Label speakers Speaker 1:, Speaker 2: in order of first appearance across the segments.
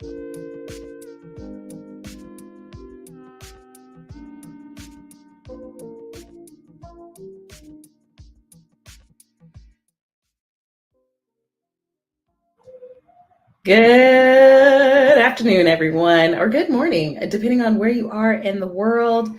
Speaker 1: Good afternoon, everyone, or good morning, depending on where you are in the world.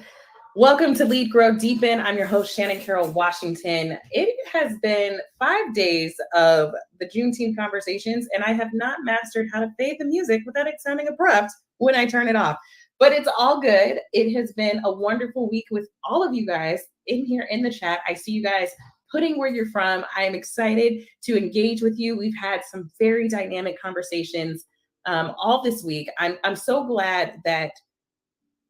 Speaker 1: Welcome to Lead, Grow, Deepen. I'm your host, Shannon Carroll Washington. It has been 5 days of the Juneteenth Conversations, and I have not mastered how to fade the music without it sounding abrupt when I turn it off. But it's all good. It has been a wonderful week with all of you guys in here in the chat. I see you guys putting where you're from. I am excited to engage with you. We've had some very dynamic conversations all this week. I'm so glad that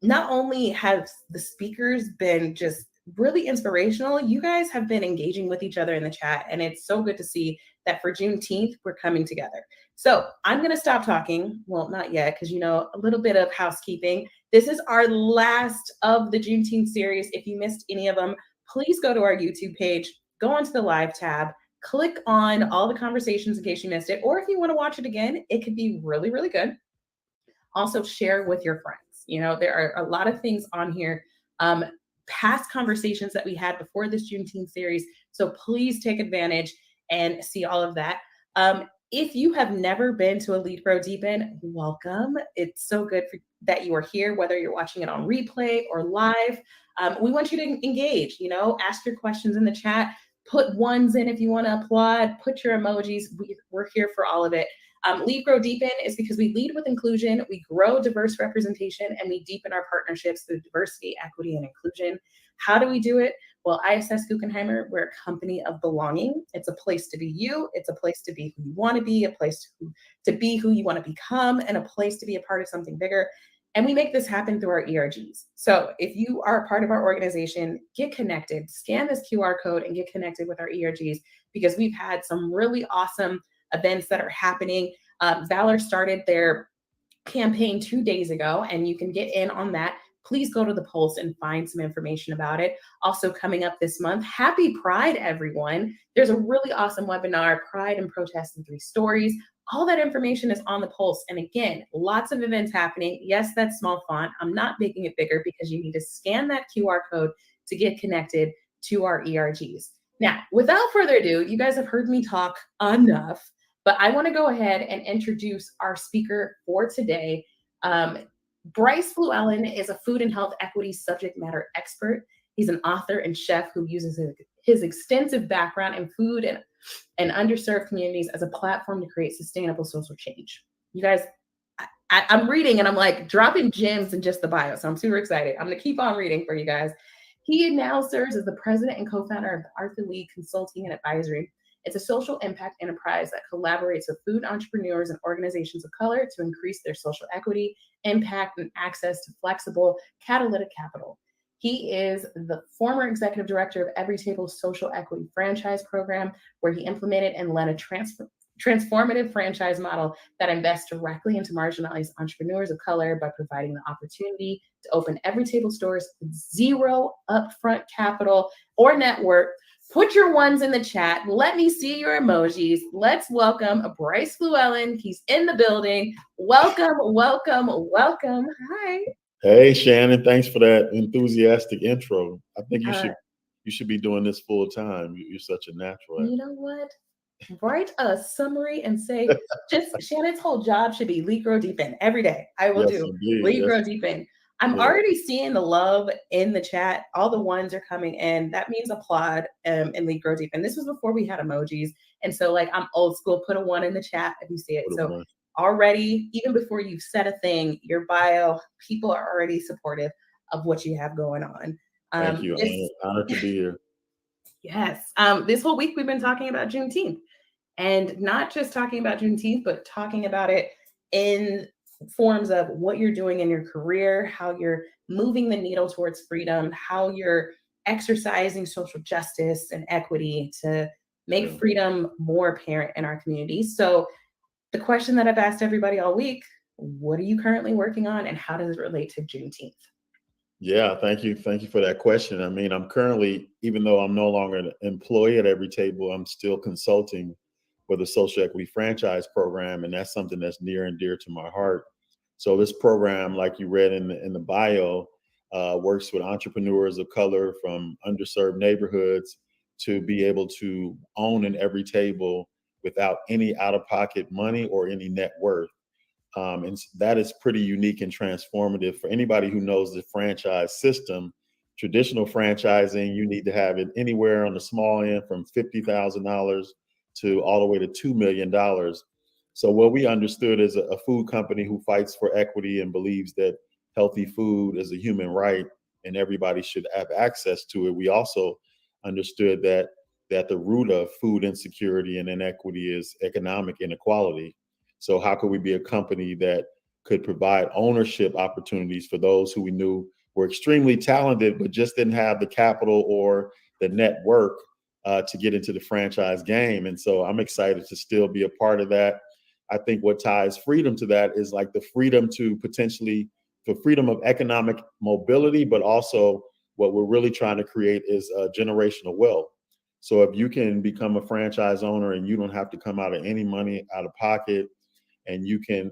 Speaker 1: not only have the speakers been just really inspirational, you guys have been engaging with each other in the chat. And it's so good to see that for Juneteenth, we're coming together. So I'm going to stop talking. Well, not yet, because, a little bit of housekeeping. This is our last of the Juneteenth series. If you missed any of them, please go to our YouTube page, go onto the live tab, click on all the conversations in case you missed it. Or if you want to watch it again, it could be really, really good. Also share with your friends. There are a lot of things on here, past conversations that we had before this Juneteenth series. So please take advantage and see all of that. If you have never been to a Lead, Grow, Deepen, welcome. It's so good that you are here, whether you're watching it on replay or live. We want you to engage, ask your questions in the chat, put ones in if you want to applaud, put your emojis. We're here for all of it. Lead, Grow, Deepen is because we lead with inclusion, we grow diverse representation, and we deepen our partnerships through diversity, equity, and inclusion. How do we do it? Well, ISS Guggenheimer, we're a company of belonging. It's a place to be you. It's a place to be who you want to be, a place to be who you want to become, and a place to be a part of something bigger. And we make this happen through our ERGs. So if you are a part of our organization, get connected, scan this QR code and get connected with our ERGs, because we've had some really awesome events that are happening. Valor started their campaign 2 days ago, and you can get in on that. Please go to the Pulse and find some information about it. Also coming up this month, Happy Pride, everyone. There's a really awesome webinar, Pride and Protest in 3 Stories. All that information is on the Pulse. And again, lots of events happening. Yes, that's small font. I'm not making it bigger because you need to scan that QR code to get connected to our ERGs. Now, without further ado, you guys have heard me talk enough, but I want to go ahead and introduce our speaker for today. Bryce Fluellen is a food and health equity subject matter expert. He's an author and chef who uses his extensive background in food and underserved communities as a platform to create sustainable social change. You guys, I'm reading and I'm like dropping gems in just the bio, so I'm super excited. I'm going to keep on reading for you guys. He now serves as the president and co-founder of Arthur Lee Consulting and Advisory. It's a social impact enterprise that collaborates with food entrepreneurs and organizations of color to increase their social equity, impact, and access to flexible, catalytic capital. He is the former executive director of Every Table's social equity franchise program, where he implemented and led a transformative franchise model that invests directly into marginalized entrepreneurs of color by providing the opportunity to open Every Table stores with zero upfront capital or net worth. Put your ones in the chat. Let me see your emojis. Let's welcome Bryce Fluellen. He's in the building. Welcome, welcome, welcome. Hi.
Speaker 2: Hey, Shannon. Thanks for that enthusiastic intro. I think you should be doing this full time. You're such a natural.
Speaker 1: You know what? Write a summary and say, just Shannon's whole job should be Lead, Grow, Deepen every day. I will do Lead, Grow, Deepen. I'm already seeing the love in the chat. All the ones are coming in. That means applaud and Lead, Grow, Deepen. This was before we had emojis. And so I'm old school, put a 1 in the chat if you see it. So already, even before you've said a thing, your bio, people are already supportive of what you have going on.
Speaker 2: Thank you. Honored to be here.
Speaker 1: Yes. This whole week we've been talking about Juneteenth, and not just talking about Juneteenth, but talking about it in forms of what you're doing in your career, how you're moving the needle towards freedom, how you're exercising social justice and equity to make freedom more apparent in our communities. So the question that I've asked everybody all week, what are you currently working on and how does it relate to Juneteenth?
Speaker 2: Yeah, thank you. Thank you for that question. I mean, I'm currently, even though I'm no longer an employee at Every Table, I'm still consulting for the social equity franchise program, and that's something that's near and dear to my heart. So this program, like you read in the bio, works with entrepreneurs of color from underserved neighborhoods to be able to own an every table without any out-of-pocket money or any net worth. And that is pretty unique and transformative for anybody who knows the franchise system. Traditional franchising, you need to have it anywhere on the small end from $50,000 to all the way to $2 million. So what we understood is a food company who fights for equity and believes that healthy food is a human right and everybody should have access to it. We also understood that the root of food insecurity and inequity is economic inequality. So how could we be a company that could provide ownership opportunities for those who we knew were extremely talented, but just didn't have the capital or the network to get into the franchise game? And so I'm excited to still be a part of that. I think what ties freedom to that is like the freedom to potentially, the freedom of economic mobility, but also what we're really trying to create is generational wealth. So if you can become a franchise owner and you don't have to come out of any money out of pocket, and you can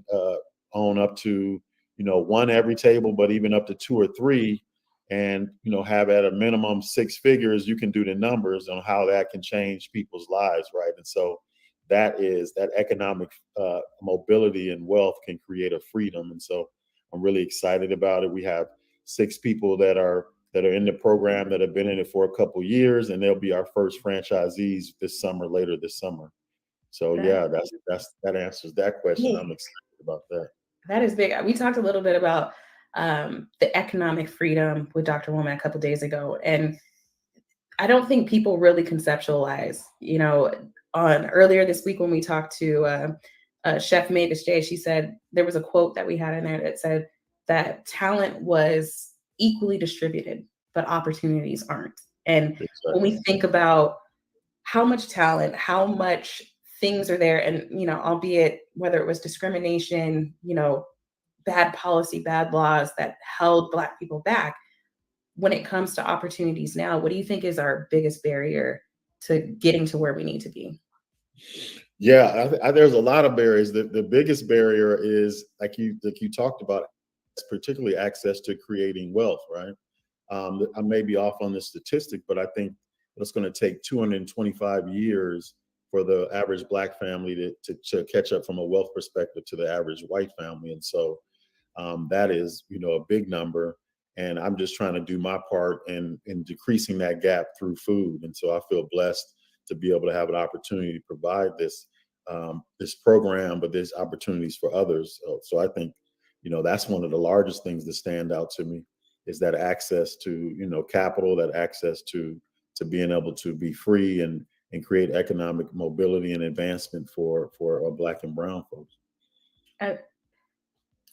Speaker 2: own up to, one every table, but even up to 2 or 3, and, have at a minimum 6 figures, you can do the numbers on how that can change people's lives, right? And so that economic mobility and wealth can create a freedom. And so I'm really excited about it. We have 6 people that are in the program that have been in it for a couple years, and they'll be our first franchisees later this summer. So yeah, that answers that question. I'm excited about that.
Speaker 1: That is big. We talked a little bit about the economic freedom with Dr. Woman a couple of days ago, and I don't think people really conceptualize. On earlier this week when we talked to Chef Mavis J, she said there was a quote that we had in there that said that talent was equally distributed, but opportunities aren't. And
Speaker 2: Exactly.
Speaker 1: when we think about how much talent, how much things are there, and albeit whether it was discrimination, bad policy, bad laws that held Black people back, when it comes to opportunities now, what do you think is our biggest barrier to getting to where we need to be?
Speaker 2: Yeah, there's a lot of barriers. The biggest barrier is like you talked about, particularly access to creating wealth, right? I may be off on the statistic, but I think it's going to take 225 years for the average Black family to catch up from a wealth perspective to the average white family. And so that is, a big number. And I'm just trying to do my part in decreasing that gap through food. And so I feel blessed to be able to have an opportunity to provide this program, but there's opportunities for others. So I think, that's one of the largest things that stand out to me is that access to, capital, that access to being able to be free and create economic mobility and advancement for Black and brown folks.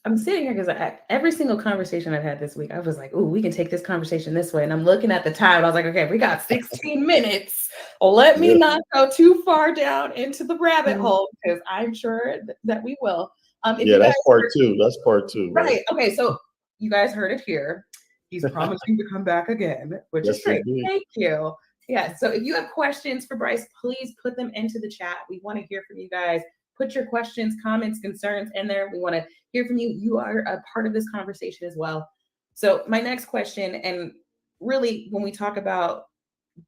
Speaker 1: I'm sitting here because every single conversation I've had this week, I was like, "Ooh, we can take this conversation this way." And I'm looking at the time. I was like, "Okay, we got 16 minutes. Let me not go too far down into the rabbit hole because I'm sure that we will."
Speaker 2: That's part 2. That's part 2.
Speaker 1: Right. Okay. So you guys heard it here. He's promising to come back again, which is great. Thank you. Yeah. So if you have questions for Bryce, please put them into the chat. We want to hear from you guys. Put your questions, comments, concerns in there. We want to hear from you. You are a part of this conversation as well. So my next question, and really when we talk about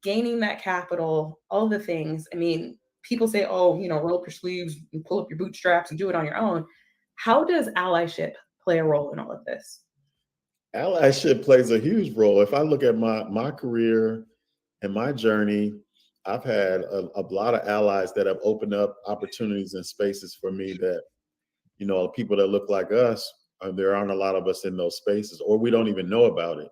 Speaker 1: gaining that capital, all the things, I mean, people say, oh, roll up your sleeves and pull up your bootstraps and do it on your own. How does allyship play a role in all of this?
Speaker 2: Allyship plays a huge role. If I look at my career and my journey, I've had a lot of allies that have opened up opportunities and spaces for me that, people that look like us, there aren't a lot of us in those spaces, or we don't even know about it,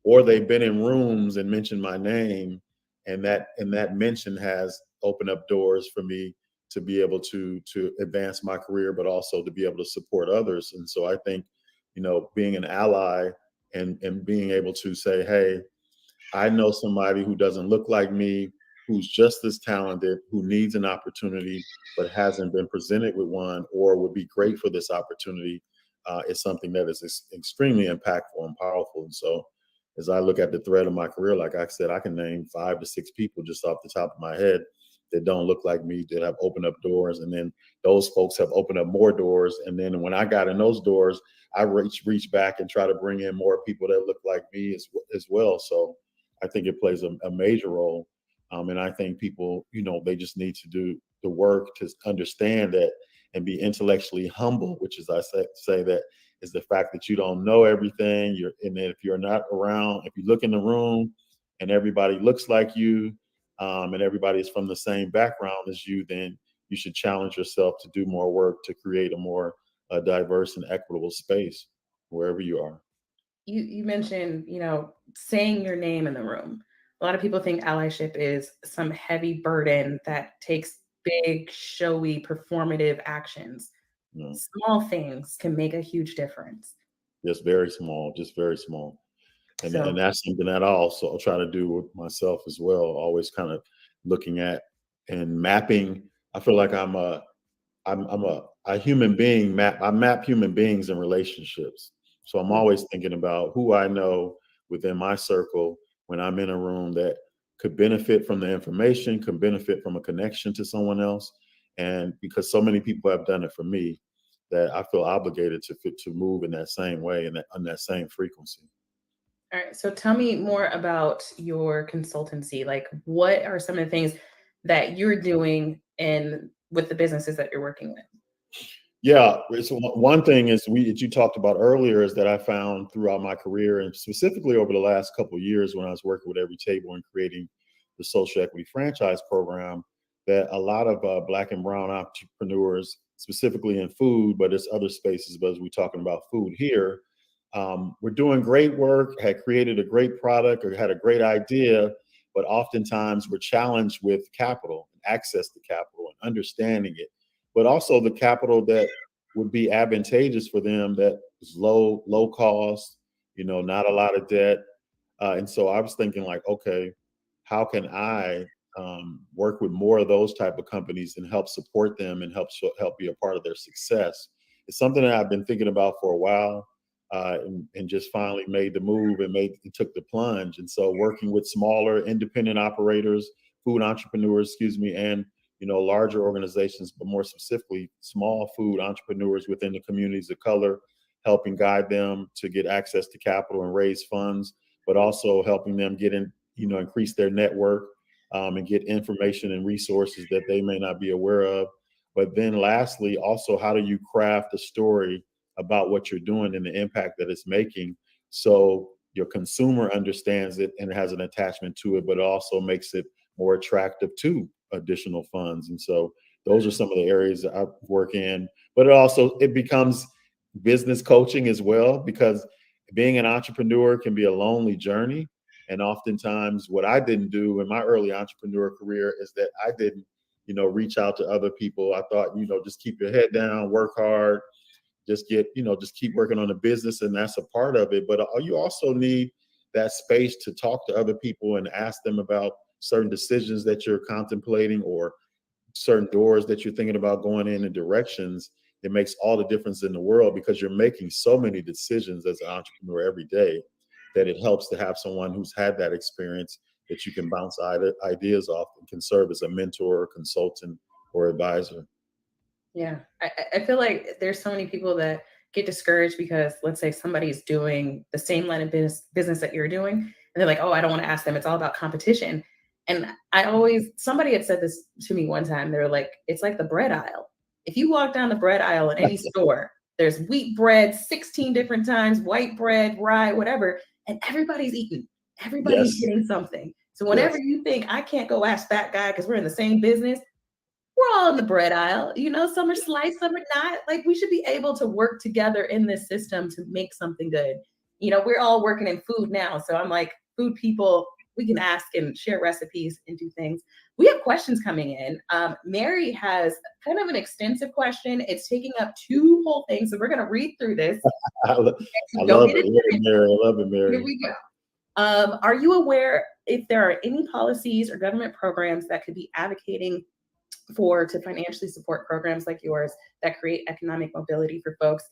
Speaker 2: or they've been in rooms and mentioned my name, and that mention has opened up doors for me to be able to advance my career, but also to be able to support others. And so I think, being an ally and being able to say, hey, I know somebody who doesn't look like me, who's just as talented, who needs an opportunity, but hasn't been presented with one or would be great for this opportunity, is something that is extremely impactful and powerful. And so as I look at the thread of my career, like I said, I can name 5 to 6 people just off the top of my head that don't look like me that have opened up doors. And then those folks have opened up more doors. And then when I got in those doors, I reach back and try to bring in more people that look like me as well. So I think it plays a major role. And I think people, they just need to do the work to understand that and be intellectually humble, which is I say that is the fact that you don't know everything. And then if you're not around, if you look in the room and everybody looks like you, and everybody is from the same background as you, then you should challenge yourself to do more work to create a more diverse and equitable space wherever you are.
Speaker 1: You mentioned, saying your name in the room. A lot of people think allyship is some heavy burden that takes big, showy, performative actions.
Speaker 2: No.
Speaker 1: Small things can make a huge difference.
Speaker 2: Just very small. And
Speaker 1: So,
Speaker 2: that's something that I also try to do with myself as well. Always kind of looking at and mapping. I feel like I'm a human being I map human beings and relationships. So I'm always thinking about who I know within my circle when I'm in a room that could benefit from the information, could benefit from a connection to someone else. And because so many people have done it for me, that I feel obligated to move in that same way and on that same frequency.
Speaker 1: all right. So tell me more about your consultancy. Like, what are some of the things that you're doing and with the businesses that you're working with?
Speaker 2: Yeah, so one thing is that you talked about earlier is that I found throughout my career and specifically over the last couple of years when I was working with Every Table and creating the social equity franchise program, that a lot of Black and brown entrepreneurs, specifically in food, but it's other spaces, but as we're talking about food here, we're doing great work, had created a great product or had a great idea, but oftentimes we're challenged with capital, access to capital and understanding it, but also the capital that would be advantageous for them that is low cost, not a lot of debt. And so I was thinking like, okay, how can I work with more of those type of companies and help support them and help be a part of their success? It's something that I've been thinking about for a while, and just finally made the move and took the plunge. And so working with smaller independent operators, food entrepreneurs, excuse me, and larger organizations, but more specifically small food entrepreneurs within the communities of color, helping guide them to get access to capital and raise funds, but also helping them get in, increase their network, and get information and resources that they may not be aware of. But then lastly, also, how do you craft a story about what you're doing and the impact that it's making so your consumer understands it and has an attachment to it, but it also makes it more attractive to additional funds. And so those are some of the areas that I work in, but it becomes business coaching as well, because being an entrepreneur can be a lonely journey. And oftentimes what I didn't do in my early entrepreneur career is that I didn't, reach out to other people. I thought, just keep your head down, work hard, just keep working on the business. And that's a part of it. But you also need that space to talk to other people and ask them about certain decisions that you're contemplating or certain doors that you're thinking about going in and directions. It makes all the difference in the world because you're making so many decisions as an entrepreneur every day that it helps to have someone who's had that experience that you can bounce ideas off and can serve as a mentor, consultant, or advisor.
Speaker 1: Yeah, I feel like there's so many people that get discouraged because, let's say, somebody's doing the same line of business that you're doing, and they're like, "Oh, I don't want to ask them. It's all about competition." And somebody had said this to me one time. They were like, "It's like the bread aisle. If you walk down the bread aisle in any store, there's wheat bread 16 different times, white bread, rye, whatever, and everybody's eating. Everybody's
Speaker 2: Yes.
Speaker 1: getting something. So whenever
Speaker 2: Yes.
Speaker 1: you think I can't go ask that guy because we're in the same business, we're all in the bread aisle. Some are sliced, some are not. Like, we should be able to work together in this system to make something good. We're all working in food now. So I'm like, food people, we can ask and share recipes and do things. We have questions coming in. Mary has kind of an extensive question. It's taking up 2 whole things. So we're going to read through this.
Speaker 2: I
Speaker 1: Go
Speaker 2: love
Speaker 1: get
Speaker 2: it.
Speaker 1: it.
Speaker 2: Mary. I love it, Mary.
Speaker 1: Here we go. Are you aware if there are any policies or government programs that could be advocating to financially support programs like yours that create economic mobility for folks?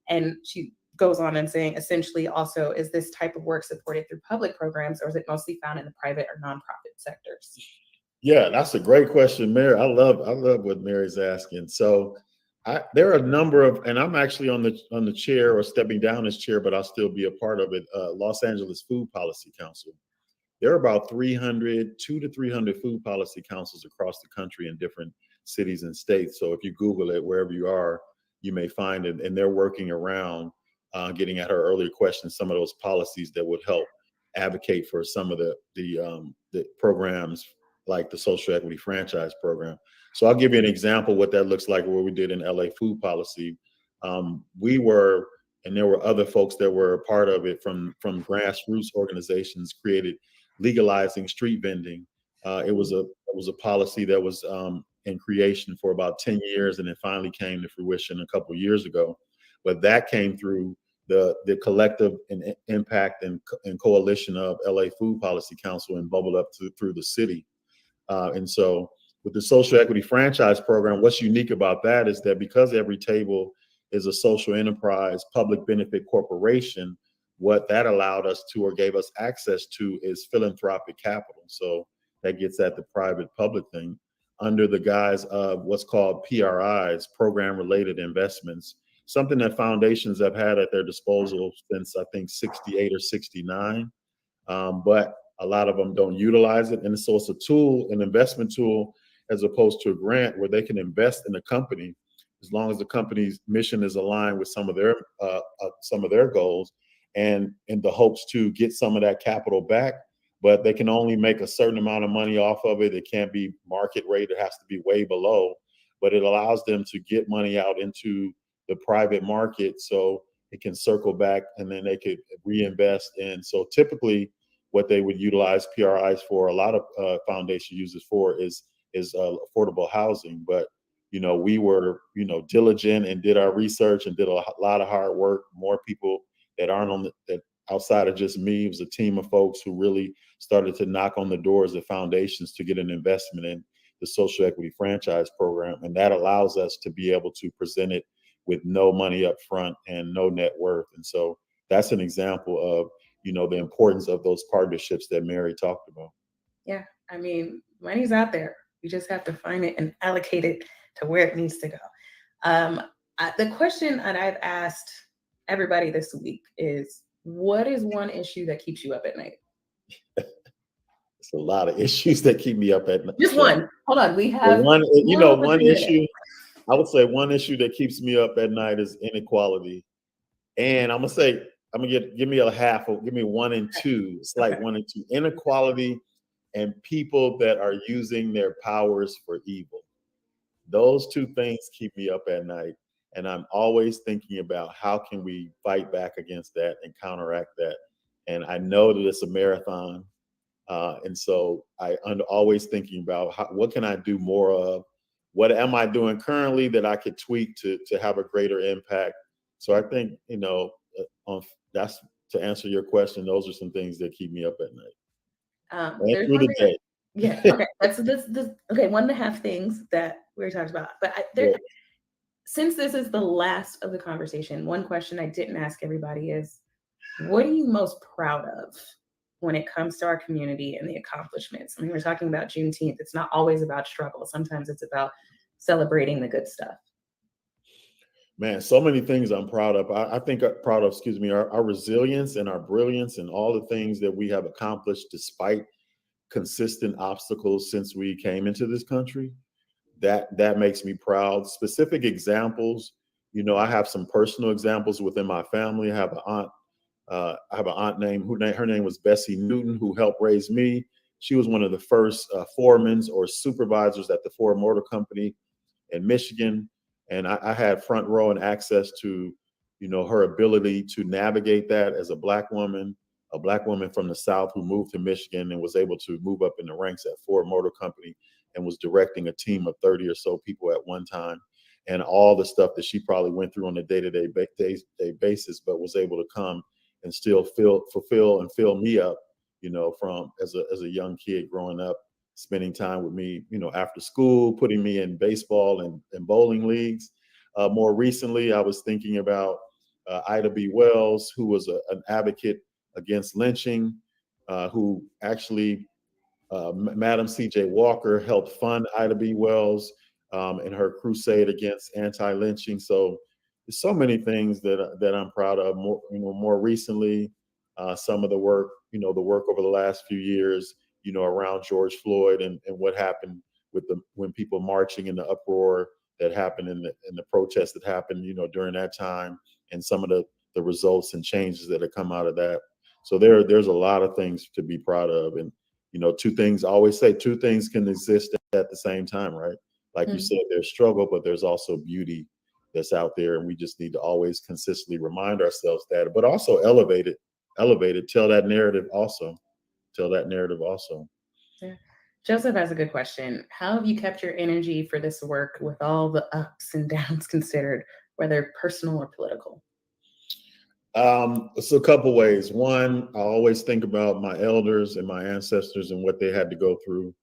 Speaker 1: And she goes on and saying, essentially, also, is this type of work supported through public programs, or is it mostly found in the private or nonprofit sectors?
Speaker 2: Yeah, that's a great question, Mary. I love what Mary's asking. So there are a number of, and I'm actually on the chair or stepping down as chair, but I'll still be a part of it. Los Angeles Food Policy Council. There are about 2 to 300 food policy councils across the country in different cities and states. So if you Google it, wherever you are, you may find it. And they're working around getting at her earlier question, some of those policies that would help advocate for some of the programs like the social equity franchise program. So I'll give you an example what that looks like. What we did in LA food policy. We were, and there were other folks that were a part of it from grassroots organizations created legalizing street vending. It was a policy that was in creation for about 10 years, and it finally came to fruition a couple of years ago. But that came through the collective and impact and coalition of LA Food Policy Council and bubbled up through the city. And so with the social equity franchise program, what's unique about that is that because every table is a social enterprise, public benefit corporation, what that allowed us to or gave us access to is philanthropic capital. So that gets at the private public thing under the guise of what's called PRIs, program related investments, something that foundations have had at their disposal since I think 68 or 69. But a lot of them don't utilize it. And so it's a tool, an investment tool, as opposed to a grant where they can invest in a company as long as the company's mission is aligned with some of their goals, and in the hopes to get some of that capital back. But they can only make a certain amount of money off of it. It can't be market rate. It has to be way below. But it allows them to get money out into the private market so it can circle back and then they could reinvest in. So typically, what they would utilize PRIs for, a lot of foundation uses for is affordable housing. But we were diligent and did our research and did a lot of hard work. More people that aren't that outside of just me. It was a team of folks who really started to knock on the doors of foundations to get an investment in the social equity franchise program, and that allows us to be able to present it with no money up front and no net worth. And so that's an example of the importance of those partnerships that Mary talked about.
Speaker 1: Yeah, I mean, money's out there. You just have to find it and allocate it to where it needs to go. The question that I've asked everybody this week is, what is one issue that keeps you up at night?
Speaker 2: It's a lot of issues that keep me up at night.
Speaker 1: Just one. Hold on, we have
Speaker 2: one issue. I would say one issue that keeps me up at night is inequality. And I'm gonna give me a half, or give me 1 and 2. It's like 1 and 2. Inequality and people that are using their powers for evil. Those two things keep me up at night. And I'm always thinking about how can we fight back against that and counteract that. And I know that it's a marathon. And so I'm always thinking about what can I do more of? What am I doing currently that I could tweak to have a greater impact? So I think, that's to answer your question. Those are some things that keep me up at night. And through the day.
Speaker 1: Yeah. Okay. That's this. Okay. 1.5 things that we were talking about. But since this is the last of the conversation, one question I didn't ask everybody is, what are you most proud of when it comes to our community and the accomplishments? I mean, we're talking about Juneteenth. It's not always about struggle. Sometimes it's about celebrating the good stuff.
Speaker 2: Man, so many things I'm proud of. I think I'm proud of, our resilience and our brilliance and all the things that we have accomplished despite consistent obstacles since we came into this country. That makes me proud. Specific examples, I have some personal examples within my family. I have an aunt her name was Bessie Newton, who helped raise me. She was one of the first foremen or supervisors at the Ford Motor Company in Michigan. And I had front row and access to, her ability to navigate that as a Black woman from the South who moved to Michigan and was able to move up in the ranks at Ford Motor Company and was directing a team of 30 or so people at one time. And all the stuff that she probably went through on a day-to-day basis, but was able to come and still fulfill and fill me up, from as a young kid growing up, spending time with me, after school, putting me in baseball and bowling leagues. More recently, I was thinking about Ida B. Wells, who was an advocate against lynching, who actually Madam C.J. Walker helped fund Ida B. Wells in her crusade against anti-lynching. So there's so many things that I'm proud of. More recently, some of the work, the work over the last few years, around George Floyd and what happened with when people marching in the uproar that happened in the protests that happened, during that time, and some of the results and changes that have come out of that. So there's a lot of things to be proud of. And I always say two things can exist at the same time, right? Like you said, there's struggle, but there's also beauty that's out there. And we just need to always consistently remind ourselves that, but also elevate it, tell that narrative also.
Speaker 1: Yeah. Joseph has a good question. How have you kept your energy for this work with all the ups and downs considered, whether personal or political?
Speaker 2: So a couple ways. One, I always think about my elders and my ancestors and what they had to go through,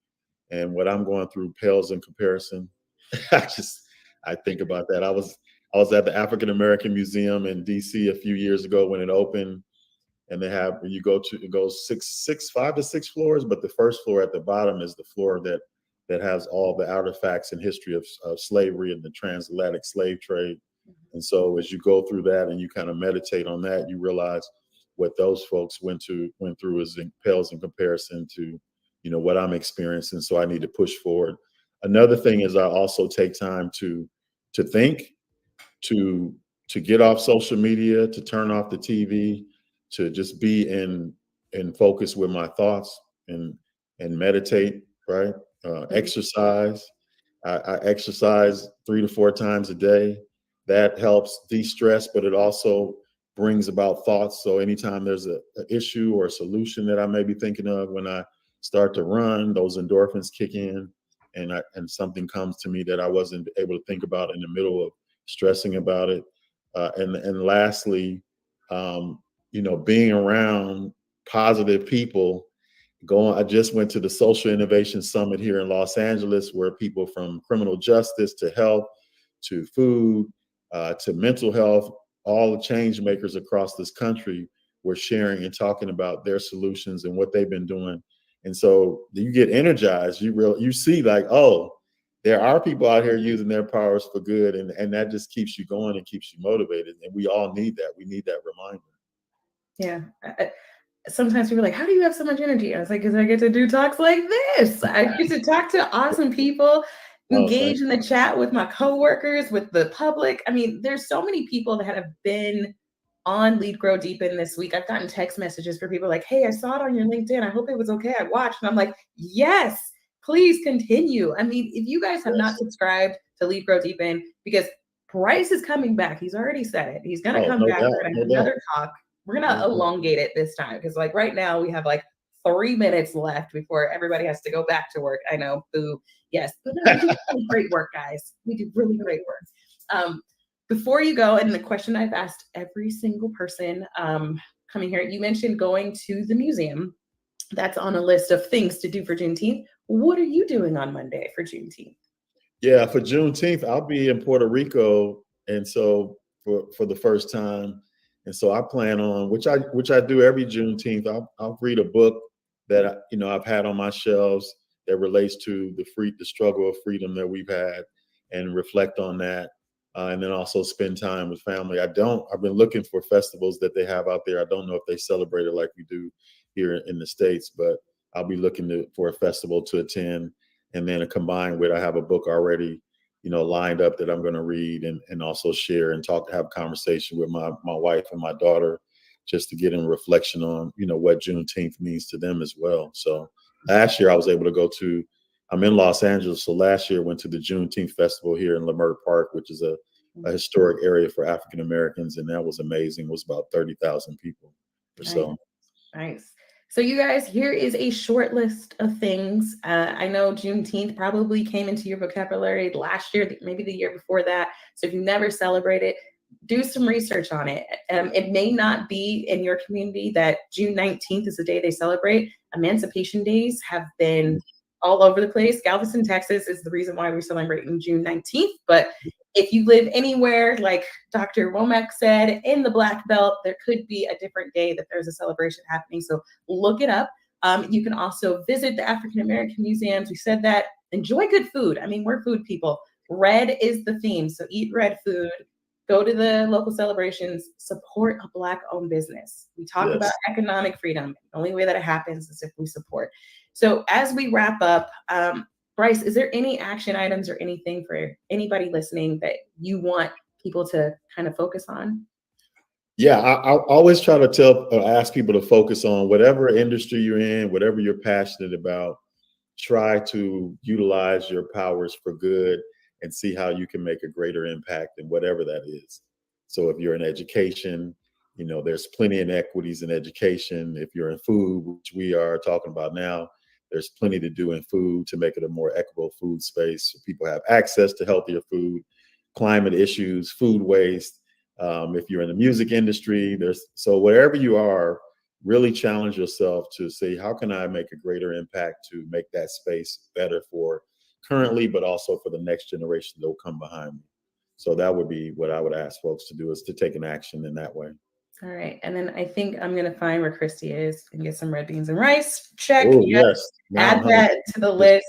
Speaker 2: and what I'm going through pales in comparison. I think about that. I was at the African American Museum in DC a few years ago when it opened, and they have, when you go to, it goes 5 to 6 floors, but the first floor at the bottom is the floor that has all the artifacts and history of slavery and the transatlantic slave trade. And so as you go through that and you kind of meditate on that, you realize what those folks went through pales in comparison to, what I'm experiencing. So I need to push forward. Another thing is I also take time to think, to get off social media, to turn off the TV, to just be in focus with my thoughts and meditate, right? Exercise. I exercise 3 to 4 times a day. That helps de-stress, but it also brings about thoughts. So anytime there's an issue or a solution that I may be thinking of, when I start to run, those endorphins kick in, and something comes to me that I wasn't able to think about in the middle of stressing about it. And lastly, being around positive people. I just went to the Social Innovation Summit here in Los Angeles, where people from criminal justice to health to food to mental health, all the change makers across this country were sharing and talking about their solutions and what they've been doing. And so you get energized. You see, like, oh, there are people out here using their powers for good, and that just keeps you going and keeps you motivated. And we all need that. We need that reminder.
Speaker 1: Yeah. Sometimes people are like, how do you have so much energy? I was like, because I get to do talks like this. I get to talk to awesome people, engage in the chat with my coworkers, with the public. I mean, there's so many people that have been on Lead Grow Deepen this week. I've gotten text messages for people like, hey, I saw it on your LinkedIn. I hope it was okay. I watched. And I'm like, yes, please continue. I mean, if you guys have not subscribed to Lead Grow Deepen, because Bryce is coming back. He's already said it. He's going to come back. We're going to have another talk. We're going to elongate it this time, because like right now we have like 3 minutes left before everybody has to go back to work. I know, boo. Yes, but no, we do really great work, guys. We do really great work. Before you go, and the question I've asked every single person coming here, you mentioned going to the museum. That's on a list of things to do for Juneteenth. What are you doing on Monday for Juneteenth?
Speaker 2: Yeah, for Juneteenth, I'll be in Puerto Rico, and so for the first time. And so I plan on, which I do every Juneteenth. I'll read a book that I've had on my shelves that relates to the struggle of freedom that we've had, and reflect on that, and then also spend time with family. I've been looking for festivals that they have out there. I don't know if they celebrate it like we do here in the States, but I'll be looking for a festival to attend, and then combined with, I have a book already lined up that I'm going to read and also share and have conversation with my wife and my daughter, just to get in reflection on, what Juneteenth means to them as well. So last year I was able to I'm in Los Angeles. So last year I went to the Juneteenth Festival here in Leimert Park, which is a historic area for African Americans. And that was amazing. It was about 30,000 people or so.
Speaker 1: Nice. So you guys, here is a short list of things. I know Juneteenth probably came into your vocabulary last year, maybe the year before that. So if you never celebrate it, do some research on it. It may not be in your community that June 19th is the day they celebrate. Emancipation Days have been all over the place. Galveston, Texas is the reason why we're celebrating June 19th. But if you live anywhere, like Dr. Womack said, in the Black Belt, there could be a different day that there's a celebration happening. So look it up. You can also visit the African American museums. We said that. Enjoy good food. I mean, we're food people. Red is the theme. So eat red food. Go to the local celebrations. Support a Black-owned business. We talk about economic freedom. The only way that it happens is if we support. So as we wrap up, Bryce, is there any action items or anything for anybody listening that you want people to kind of focus on?
Speaker 2: Yeah, I always try to ask people to focus on whatever industry you're in, whatever you're passionate about. Try to utilize your powers for good and see how you can make a greater impact in whatever that is. So if you're in education, there's plenty of inequities in education. If you're in food, which we are talking about now, there's plenty to do in food to make it a more equitable food space so people have access to healthier food, climate issues, food waste. If you're in the music industry, so wherever you are, really challenge yourself to say, how can I make a greater impact to make that space better for currently, but also for the next generation that will come behind me. So that would be what I would ask folks to do, is to take an action in that way.
Speaker 1: All right. And then I think I'm going to find where Christy is and get some red beans and rice. Check.
Speaker 2: Oh, yes.
Speaker 1: Add that to the list.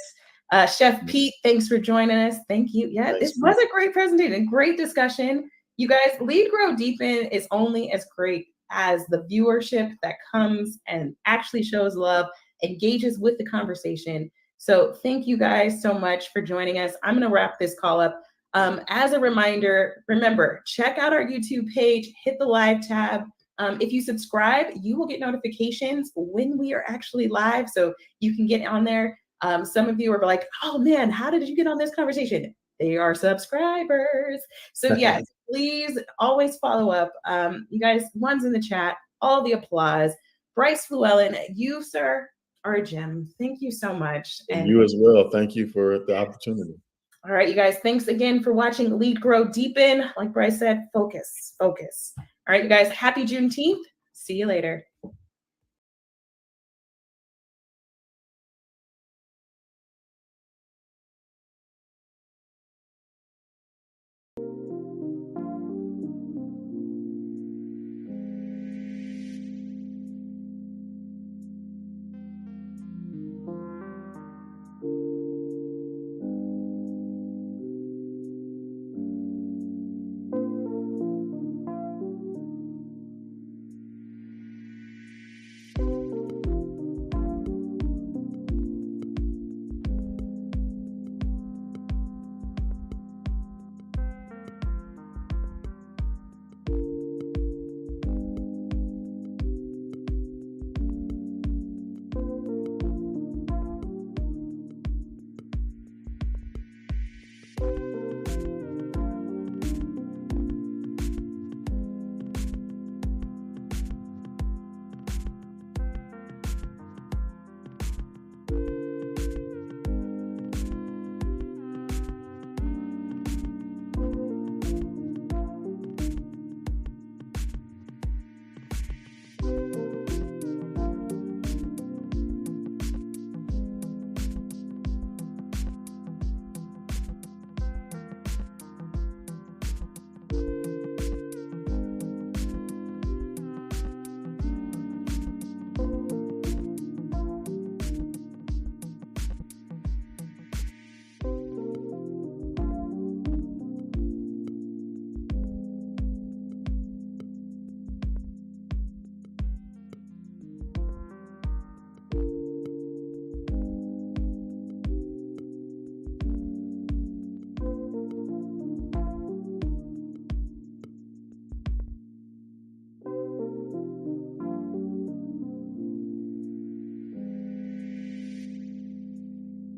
Speaker 1: Chef Pete, thanks for joining us. Thank you. Yeah, this was a great presentation, great discussion. You guys, Lead, Grow, Deepen is only as great as the viewership that comes and actually shows love, engages with the conversation. So thank you guys so much for joining us. I'm going to wrap this call up. As a reminder, remember, check out our YouTube page, hit the live tab. If you subscribe, you will get notifications when we are actually live, so you can get on there. Some of you are like, oh man, how did you get on this conversation? They are subscribers. So yes, please always follow up. You guys, one's in the chat, all the applause. Bryce Fluellen, you, sir, are a gem. Thank you so much.
Speaker 2: And you as well. Thank you for the opportunity.
Speaker 1: All right, you guys, thanks again for watching Lead, Grow, Deepen. Like Bryce said, focus, focus. All right, you guys, happy Juneteenth. See you later.